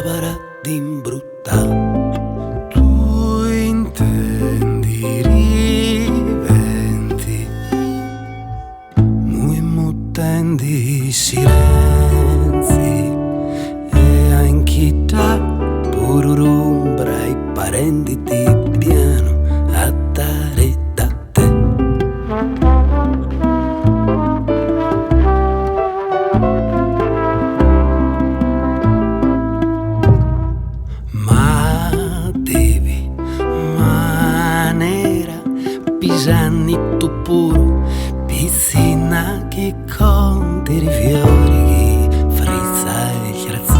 para d'imbrutà. Tu intendi riventi, mu immutendi silenzi, e anche da pururumbra e parenditi piano a dare da te. Ma devi manera pisanni tu puro piscina che conti i fiori frizza e chiarazzata.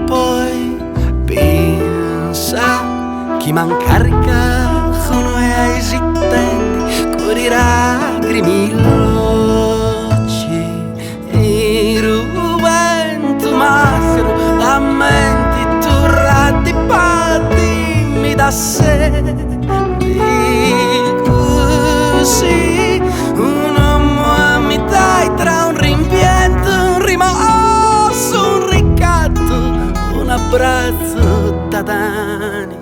Poi pensa chi mancarica sono esistenti con i lagrimiloci e rubento massero lamenti turrati patti mi da sé di così un uomo a metà tra un rimpianto, un rimorso, un ricatto, un abbraccio da danni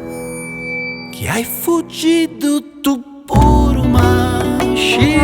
che hai fuggito tu puro masci.